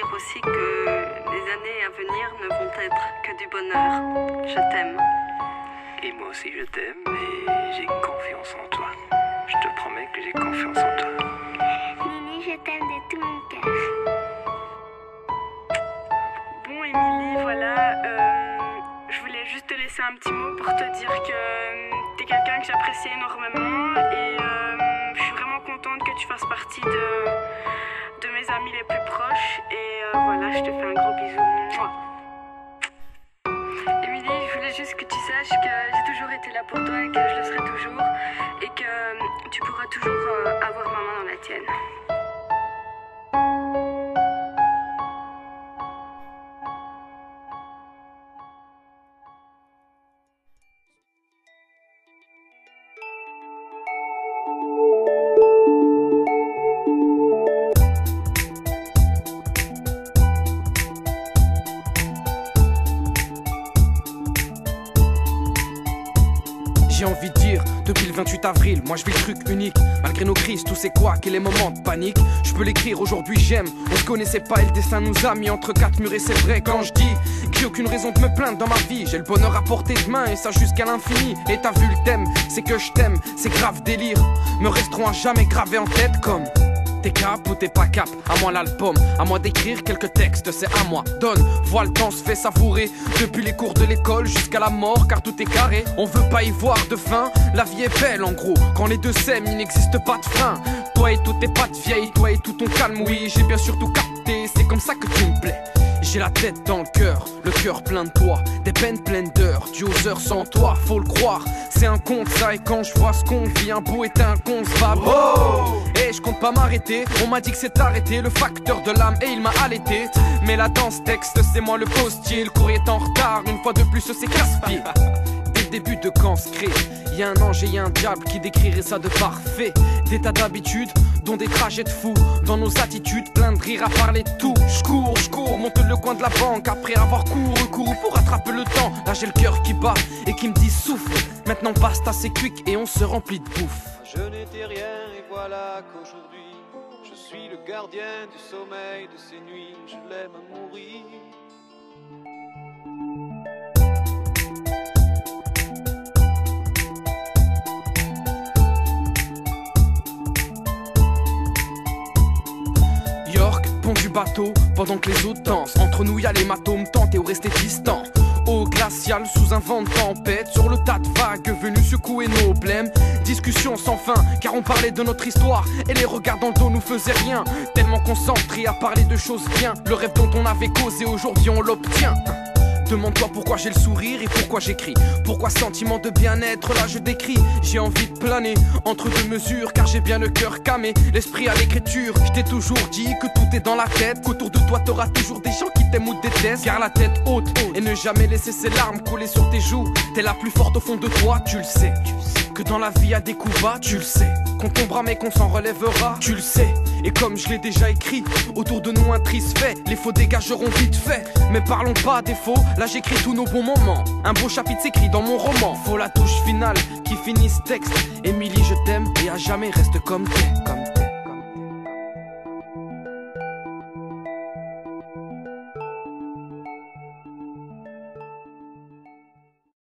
dire aussi que les années à venir ne vont être que du bonheur. Je t'aime. Et moi aussi je t'aime et j'ai confiance en toi. Je te promets que j'ai confiance en toi. Mimi, je t'aime de tout mon cœur. Bon Émilie, voilà, je voulais juste te laisser un petit mot pour te dire que t'es quelqu'un que j'apprécie énormément et je suis vraiment contente que tu fasses partie de mes amis les plus proches et voilà, je te fais un gros bisou. Mouah. Émilie, je voulais juste que tu saches que j'ai toujours été là pour toi et que je le serai toujours et que tu pourras toujours avoir ma main dans la tienne. J'ai envie de dire, depuis le 28 avril, moi je vis le truc unique. Malgré nos crises, tous ces couacs et les moments de panique, je peux l'écrire aujourd'hui, j'aime. On se connaissait pas et le destin nous a mis entre quatre murs et c'est vrai quand je dis que j'ai aucune raison de me plaindre dans ma vie. J'ai le bonheur à portée de main et ça jusqu'à l'infini. Et t'as vu le thème, c'est que je t'aime, c'est grave délire. Me resteront à jamais gravés en tête comme t'es cap ou t'es pas cap, à moi l'album, à moi d'écrire quelques textes, c'est à moi. Donne, vois le temps se fait savourer, depuis les cours de l'école jusqu'à la mort, car tout est carré. On veut pas y voir de fin, la vie est belle en gros. Quand les deux s'aiment, il n'existe pas de frein. Toi et toutes tes pattes vieilles, toi et tout ton calme, oui, j'ai bien sûr tout capté, c'est comme ça que tu me plais. J'ai la tête dans le cœur plein de toi, des peines pleines d'heures, tu aux heures sans toi, faut le croire. C'est un conte ça et quand je vois ce qu'on vit, un beau est inconcevable. Oh et je compte pas m'arrêter, on m'a dit que c'est arrêté, le facteur de l'âme et il m'a allaité. Mais là dans ce texte c'est moi le postier, le courrier est en retard, une fois de plus c'est casse-pied. Dès le début de quand se crée, y'a un ange et y'a un diable qui décrirait ça de parfait. Des tas d'habitudes, dont des trajets de fous, dans nos attitudes, plein de rire à parler de tout. J'cours, monte le coin de la banque, après avoir couru pour rattraper le temps. Là j'ai le cœur qui bat et qui me dit souffle, maintenant basta c'est quick et on se remplit de bouffe. Je n'étais rien et voilà qu'aujourd'hui je suis le gardien du sommeil de ces nuits, je l'aime à mourir. York, pont du bateau, pendant que les autres dansent. Entre nous y'a l'hématome, tenter ou rester distant. Eau glaciale sous un vent de tempête, sur le tas de vagues venues secouer nos blêmes. Discussion sans fin, car on parlait de notre histoire et les regards dans le dos nous faisaient rien. Tellement concentrés à parler de choses bien, le rêve dont on avait causé aujourd'hui on l'obtient. Demande-toi pourquoi j'ai le sourire et pourquoi j'écris. Pourquoi sentiment de bien-être, là je décris. J'ai envie de planer entre deux mesures, car j'ai bien le cœur camé, l'esprit à l'écriture. Je t'ai toujours dit que tout est dans la tête, qu'autour de toi t'auras toujours des gens qui t'aiment ou te détestent. Garde la tête haute et ne jamais laisser ces larmes couler sur tes joues. T'es la plus forte au fond de toi, tu le sais. Que dans la vie y'a des coups bas, tu le sais. Qu'on tombera mais qu'on s'en relèvera, tu le sais. Et comme je l'ai déjà écrit, autour de nous un triste fait, les faux dégageront vite fait. Mais parlons pas des faux, là j'écris tous nos bons moments. Un beau chapitre s'écrit dans mon roman. Faut la touche finale qui finit ce texte. Émilie je t'aime et à jamais reste comme t'es, comme t'es.